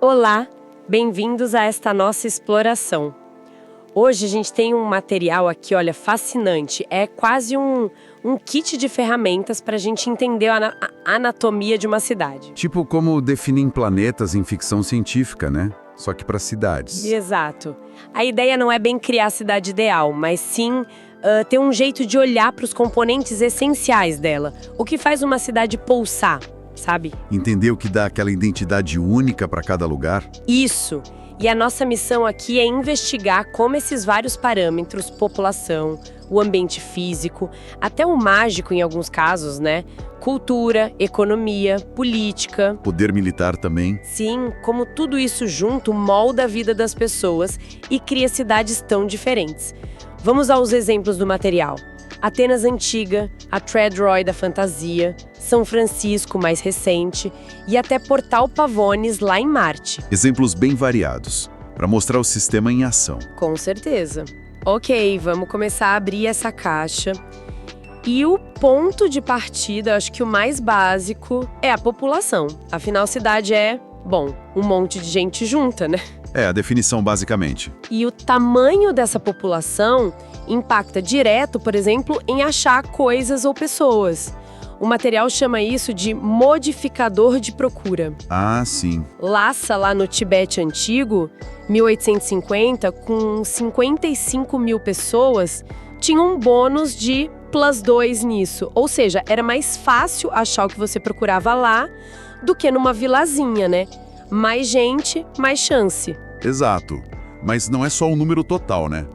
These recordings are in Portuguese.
Olá, bem-vindos a esta nossa exploração. Hoje a gente tem um material aqui, olha, fascinante. É quase um kit de ferramentas para a gente entender a anatomia de uma cidade. Tipo como definem planetas em ficção científica, né? Só que para cidades. Exato. A ideia não é bem criar a cidade ideal, mas sim ter um jeito de olhar para os componentes essenciais dela. O que faz uma cidade pulsar, sabe? Entender o que dá aquela identidade única para cada lugar? Isso! E a nossa missão aqui é investigar como esses vários parâmetros, população, o ambiente físico, até o mágico em alguns casos, né? Cultura, economia, política. Poder militar também. Sim, como tudo isso junto molda a vida das pessoas e cria cidades tão diferentes. Vamos aos exemplos do material. Atenas antiga, a Tredroy da fantasia, São Francisco mais recente e até Portal Pavones lá em Marte. Exemplos bem variados, para mostrar o sistema em ação. Com certeza. Ok, vamos começar a abrir essa caixa. E o ponto de partida, acho que o mais básico, é a população. Afinal, cidade é, bom, um monte de gente junta, né? É a definição basicamente. E o tamanho dessa população impacta direto, por exemplo, em achar coisas ou pessoas. O material chama isso de modificador de procura. Ah, sim. Lhasa, lá no Tibete antigo, 1850, com 55 mil pessoas, tinha um bônus de +2 nisso. Ou seja, era mais fácil achar o que você procurava lá do que numa vilazinha, né? Mais gente, mais chance. Exato. Mas não é só o número total, né?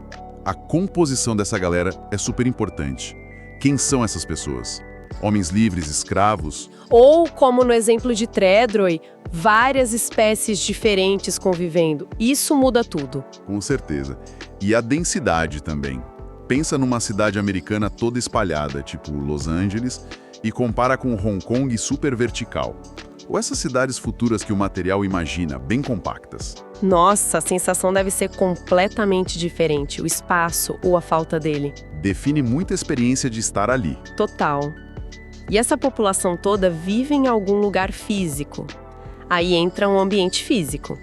A composição dessa galera é super importante. Quem são essas pessoas? Homens livres, escravos? Ou, como no exemplo de Tredroy, várias espécies diferentes convivendo. Isso muda tudo. Com certeza. E a densidade também. Pensa numa cidade americana toda espalhada, tipo Los Angeles, e compara com Hong Kong super vertical. Ou essas cidades futuras que o material imagina, bem compactas. Nossa, a sensação deve ser completamente diferente, o espaço ou a falta dele. Define muita experiência de estar ali. Total. E essa população toda vive em algum lugar físico. Aí entra um ambiente físico.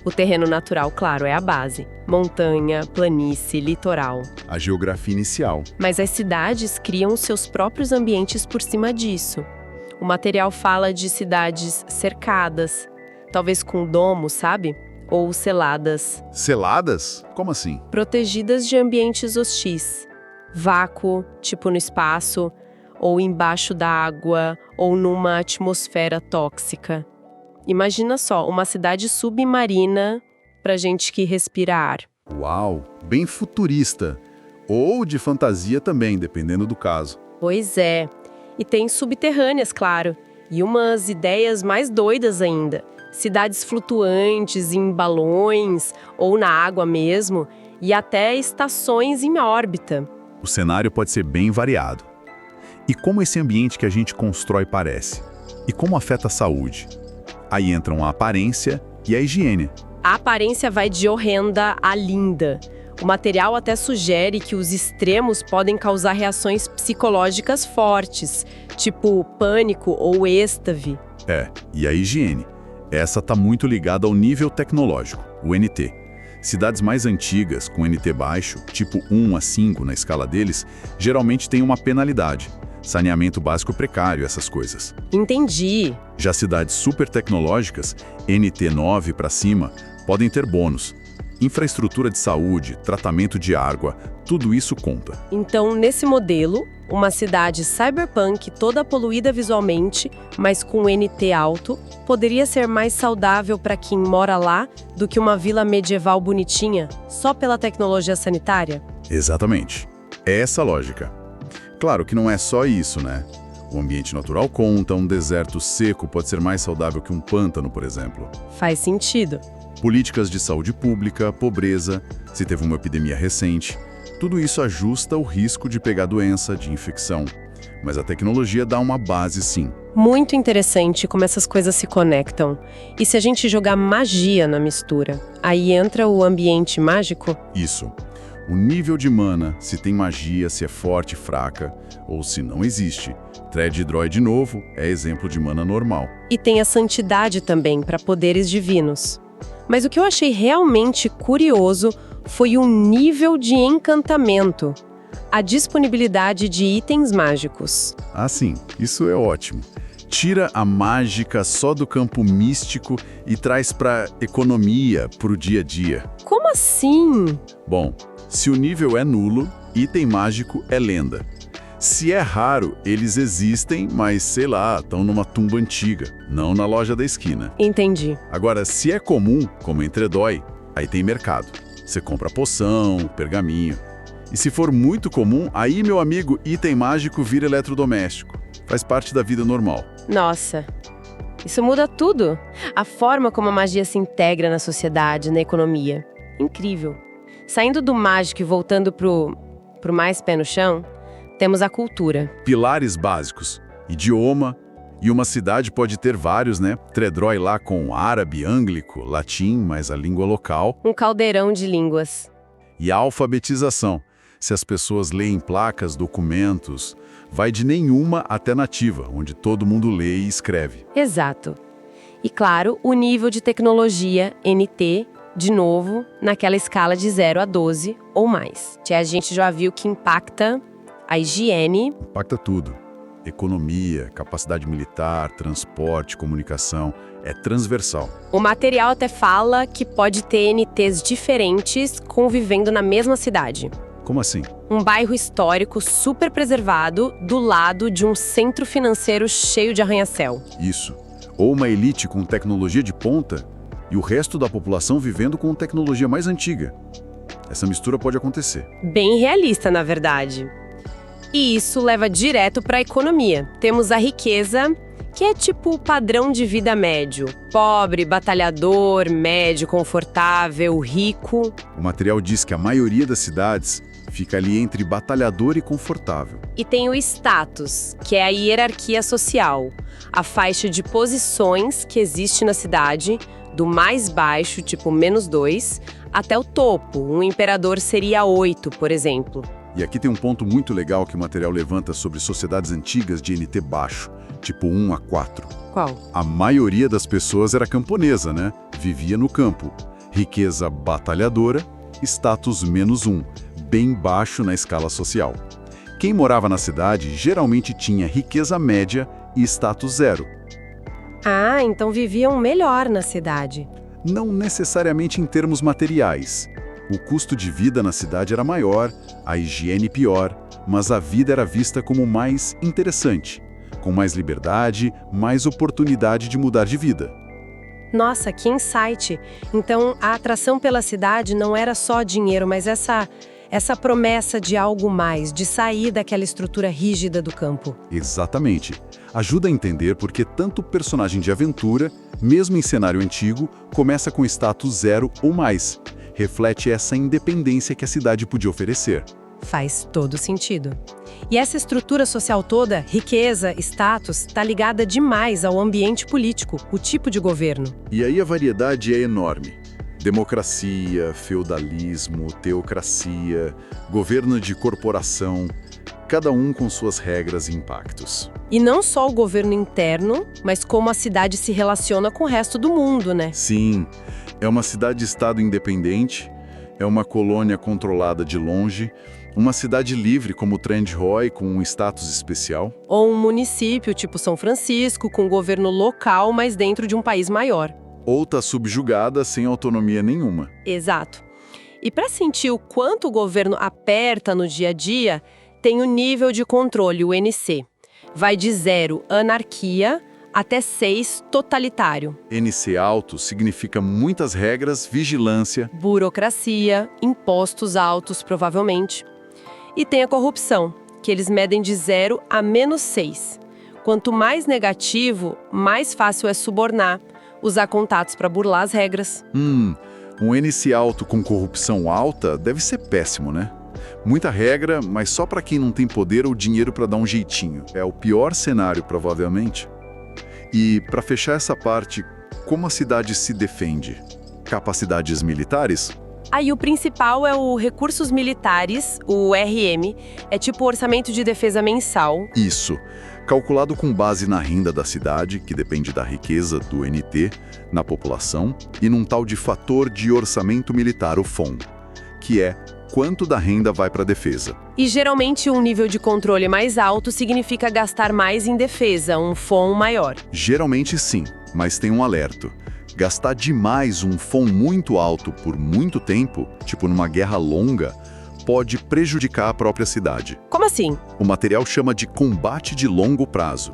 O terreno natural, claro, é a base. Montanha, planície, litoral. A geografia inicial. Mas as cidades criam seus próprios ambientes por cima disso. O material fala de cidades cercadas, talvez com domo, sabe? Ou seladas. Seladas? Como assim? Protegidas de ambientes hostis. Vácuo, tipo no espaço, ou embaixo da água, ou numa atmosfera tóxica. Imagina só, uma cidade submarina pra gente que respira ar. Uau, bem futurista. Ou de fantasia também, dependendo do caso. Pois é. E tem subterrâneas, claro. E umas ideias mais doidas ainda. Cidades flutuantes em balões ou na água mesmo, e até estações em órbita. O cenário pode ser bem variado. E como esse ambiente que a gente constrói parece? E como afeta a saúde? Aí entram a aparência e a higiene. A aparência vai de horrenda a linda. O material até sugere que os extremos podem causar reações psicológicas fortes, tipo pânico ou êxtase. E a higiene? Essa está muito ligada ao nível tecnológico, o NT. Cidades mais antigas, com NT baixo, tipo 1 a 5 na escala deles, geralmente têm uma penalidade. Saneamento básico precário, essas coisas. Entendi. Já cidades super tecnológicas, NT 9 para cima, podem ter bônus. Infraestrutura de saúde, tratamento de água, tudo isso conta. Então, nesse modelo, uma cidade cyberpunk toda poluída visualmente, mas com NT alto, poderia ser mais saudável para quem mora lá do que uma vila medieval bonitinha, só pela tecnologia sanitária? Exatamente. É essa a lógica. Claro que não é só isso, né? O ambiente natural conta, um deserto seco pode ser mais saudável que um pântano, por exemplo. Faz sentido. Políticas de saúde pública, pobreza, se teve uma epidemia recente, tudo isso ajusta o risco de pegar doença, de infecção. Mas a tecnologia dá uma base, sim. Muito interessante como essas coisas se conectam. E se a gente jogar magia na mistura, aí entra o ambiente mágico? Isso. O nível de mana, se tem magia, se é forte, fraca, ou se não existe. Tredroy, de novo, é exemplo de mana normal. E tem a santidade também, para poderes divinos. Mas o que eu achei realmente curioso foi o nível de encantamento, a disponibilidade de itens mágicos. Ah, sim, isso é ótimo. Tira a mágica só do campo místico e traz para economia, para o dia a dia. Como assim? Bom, se o nível é nulo, item mágico é lenda. Se é raro, eles existem, mas sei lá, estão numa tumba antiga, não na loja da esquina. Entendi. Agora, se é comum, como entredói, aí tem mercado. Você compra poção, pergaminho. E se for muito comum, aí, meu amigo, item mágico vira eletrodoméstico. Faz parte da vida normal. Nossa, isso muda tudo. A forma como a magia se integra na sociedade, na economia. Incrível. Saindo do mágico e voltando pro mais pé no chão, temos a cultura. Pilares básicos. Idioma. E uma cidade pode ter vários, né? Tredrói lá com árabe, ânglico, latim, mas a língua local. Um caldeirão de línguas. E a alfabetização. Se as pessoas leem placas, documentos, vai de nenhuma até nativa, onde todo mundo lê e escreve. Exato. E claro, o nível de tecnologia, NT, de novo, naquela escala de 0 a 12 ou mais. Que a gente já viu que impacta a higiene. Impacta tudo. Economia, capacidade militar, transporte, comunicação. É transversal. O material até fala que pode ter NTs diferentes convivendo na mesma cidade. Como assim? Um bairro histórico super preservado do lado de um centro financeiro cheio de arranha-céu. Isso. Ou uma elite com tecnologia de ponta e o resto da população vivendo com tecnologia mais antiga. Essa mistura pode acontecer. Bem realista, na verdade. E isso leva direto para a economia. Temos a riqueza, que é tipo o padrão de vida médio. Pobre, batalhador, médio, confortável, rico. O material diz que a maioria das cidades fica ali entre batalhador e confortável. E tem o status, que é a hierarquia social. A faixa de posições que existe na cidade, do mais baixo, tipo -2, até o topo. Um imperador seria 8, por exemplo. E aqui tem um ponto muito legal que o material levanta sobre sociedades antigas de NT baixo, tipo 1 a 4. Qual? A maioria das pessoas era camponesa, né? Vivia no campo. Riqueza batalhadora, status -1, bem baixo na escala social. Quem morava na cidade geralmente tinha riqueza média e status 0. Ah, então viviam melhor na cidade. Não necessariamente em termos materiais. O custo de vida na cidade era maior, a higiene pior, mas a vida era vista como mais interessante, com mais liberdade, mais oportunidade de mudar de vida. Nossa, que insight! Então, a atração pela cidade não era só dinheiro, mas essa promessa de algo mais, de sair daquela estrutura rígida do campo. Exatamente. Ajuda a entender por que tanto personagem de aventura, mesmo em cenário antigo, começa com status 0 ou mais. Reflete essa independência que a cidade podia oferecer. Faz todo sentido. E essa estrutura social toda, riqueza, status, está ligada demais ao ambiente político, o tipo de governo. E aí a variedade é enorme. Democracia, feudalismo, teocracia, governo de corporação, cada um com suas regras e impactos. E não só o governo interno, mas como a cidade se relaciona com o resto do mundo, né? Sim, é uma cidade-estado independente, é uma colônia controlada de longe, uma cidade livre como Trendroy com um status especial. Ou um município tipo São Francisco, com governo local, mas dentro de um país maior. Ou está subjugada sem autonomia nenhuma. Exato. E para sentir o quanto o governo aperta no dia a dia, tem o nível de controle, o NC. Vai de 0, anarquia, até 6, totalitário. NC alto significa muitas regras, vigilância, burocracia, impostos altos, provavelmente. E tem a corrupção, que eles medem de 0 a -6. Quanto mais negativo, mais fácil é subornar, usar contatos para burlar as regras. Um NC alto com corrupção alta deve ser péssimo, né? Muita regra, mas só para quem não tem poder ou dinheiro para dar um jeitinho. É o pior cenário, provavelmente. E, para fechar essa parte, como a cidade se defende? Capacidades militares? Aí o principal é o Recursos Militares, o RM, é tipo o Orçamento de Defesa Mensal. Isso. calculado com base na renda da cidade, que depende da riqueza do NT, na população, e num tal de fator de orçamento militar, o FOM, que é quanto da renda vai para a defesa. E geralmente um nível de controle mais alto significa gastar mais em defesa, um FOM maior. Geralmente sim, mas tem um alerta. Gastar demais um FOM muito alto por muito tempo, tipo numa guerra longa, pode prejudicar a própria cidade. Como assim? O material chama de combate de longo prazo.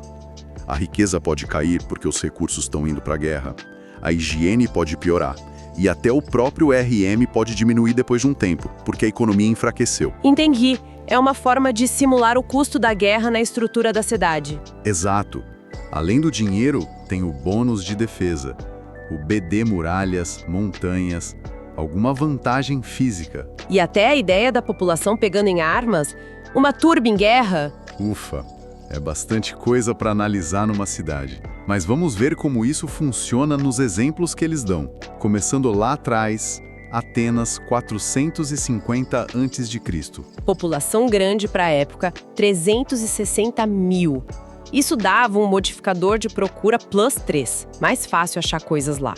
A riqueza pode cair porque os recursos estão indo para a guerra. A higiene pode piorar. E até o próprio RM pode diminuir depois de um tempo, porque a economia enfraqueceu. Entendi. É uma forma de simular o custo da guerra na estrutura da cidade. Exato. Além do dinheiro, tem o bônus de defesa. O BD muralhas, montanhas, alguma vantagem física. E até a ideia da população pegando em armas, uma turba em guerra. Ufa, é bastante coisa para analisar numa cidade. Mas vamos ver como isso funciona nos exemplos que eles dão. Começando lá atrás, Atenas, 450 a.C. População grande para a época, 360 mil. Isso dava um modificador de procura +3, mais fácil achar coisas lá.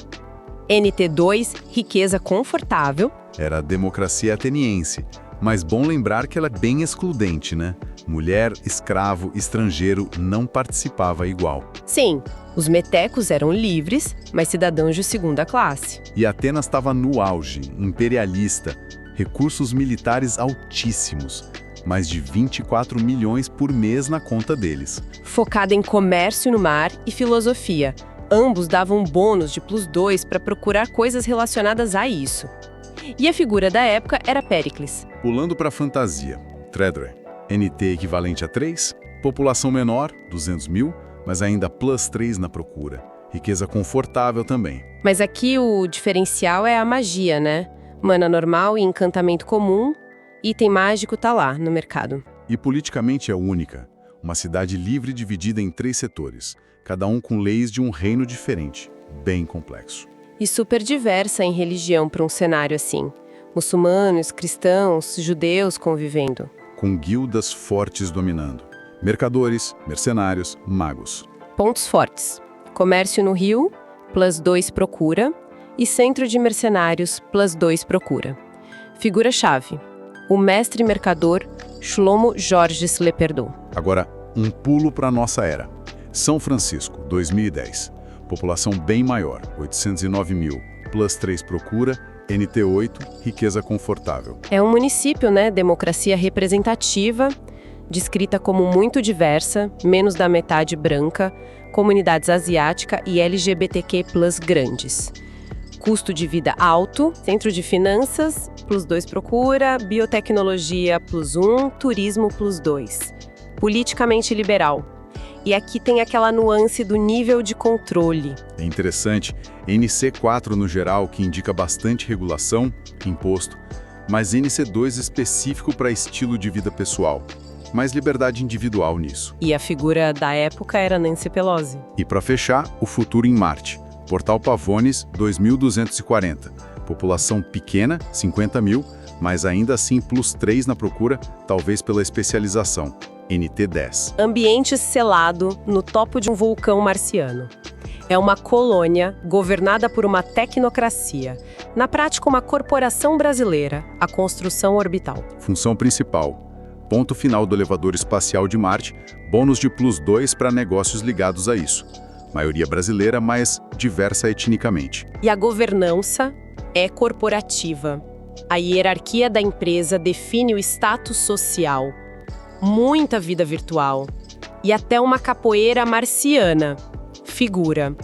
NT2, riqueza confortável. Era a democracia ateniense, mas bom lembrar que ela é bem excludente, né? Mulher, escravo, estrangeiro não participava igual. Sim, os metecos eram livres, mas cidadãos de segunda classe. E Atenas estava no auge, imperialista, recursos militares altíssimos, mais de 24 milhões por mês na conta deles. Focada em comércio no mar e filosofia. Ambos davam bônus de +2 para procurar coisas relacionadas a isso. E a figura da época era Péricles. Pulando para a fantasia, Tredre, NT equivalente a 3, população menor, 200 mil, mas ainda +3 na procura. Riqueza confortável também. Mas aqui o diferencial é a magia, né? Mana normal e encantamento comum, item mágico tá lá no mercado. E politicamente é única, uma cidade livre dividida em 3 setores, cada um com leis de um reino diferente, bem complexo. E super diversa em religião para um cenário assim. Muçulmanos, cristãos, judeus convivendo. Com guildas fortes dominando. Mercadores, mercenários, magos. Pontos fortes. Comércio no Rio, +2 procura. E centro de mercenários, +2 procura. Figura-chave. O mestre mercador Shlomo Georges Leperdoux. Agora, um pulo para a nossa era. São Francisco, 2010. População bem maior, 809 mil, +3 procura, NT8, riqueza confortável. É um município, né? Democracia representativa, descrita como muito diversa, menos da metade branca, comunidades asiática e LGBTQ+ grandes. Custo de vida alto, centro de finanças, +2 procura, biotecnologia +1, turismo +2. Politicamente liberal. E aqui tem aquela nuance do nível de controle. É interessante, NC4 no geral, que indica bastante regulação, imposto, mas NC2 específico para estilo de vida pessoal. Mais liberdade individual nisso. E a figura da época era Nancy Pelosi. E para fechar, o futuro em Marte. Portal Pavones, 2.240. População pequena, 50 mil, mas ainda assim +3 na procura, talvez pela especialização. NT10. Ambiente selado no topo de um vulcão marciano. É uma colônia governada por uma tecnocracia. Na prática, uma corporação brasileira, a Construção Orbital. Função principal. Ponto final do elevador espacial de Marte, bônus de +2 para negócios ligados a isso. Maioria brasileira, mas diversa etnicamente. E a governança é corporativa. A hierarquia da empresa define o status social. Muita vida virtual. E até uma capoeira marciana. Figura.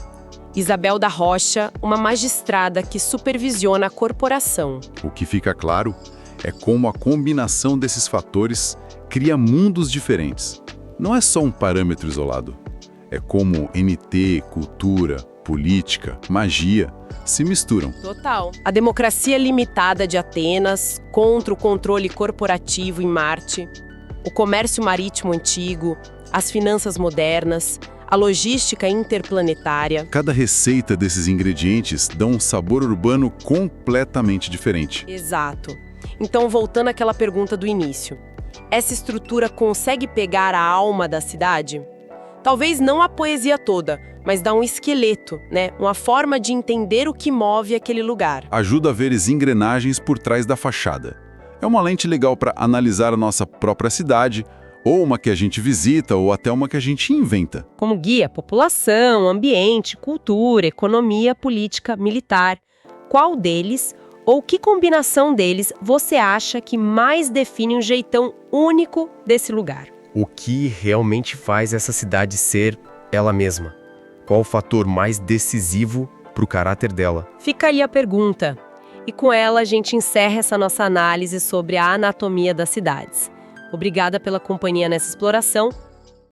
Isabel da Rocha, uma magistrada que supervisiona a corporação. O que fica claro é como a combinação desses fatores cria mundos diferentes. Não é só um parâmetro isolado. É como NT, cultura, política, magia se misturam. Total. A democracia limitada de Atenas contra o controle corporativo em Marte, o comércio marítimo antigo, as finanças modernas, a logística interplanetária. Cada receita desses ingredientes dá um sabor urbano completamente diferente. Exato. Então, voltando àquela pergunta do início, essa estrutura consegue pegar a alma da cidade? Talvez não a poesia toda, mas dá um esqueleto, né? Uma forma de entender o que move aquele lugar. Ajuda a ver as engrenagens por trás da fachada. É uma lente legal para analisar a nossa própria cidade, ou uma que a gente visita, ou até uma que a gente inventa. Como guia população, ambiente, cultura, economia, política, militar. Qual deles, ou que combinação deles, você acha que mais define um jeitão único desse lugar? O que realmente faz essa cidade ser ela mesma? Qual o fator mais decisivo para o caráter dela? Fica aí a pergunta. E com ela a gente encerra essa nossa análise sobre a anatomia das cidades. Obrigada pela companhia nessa exploração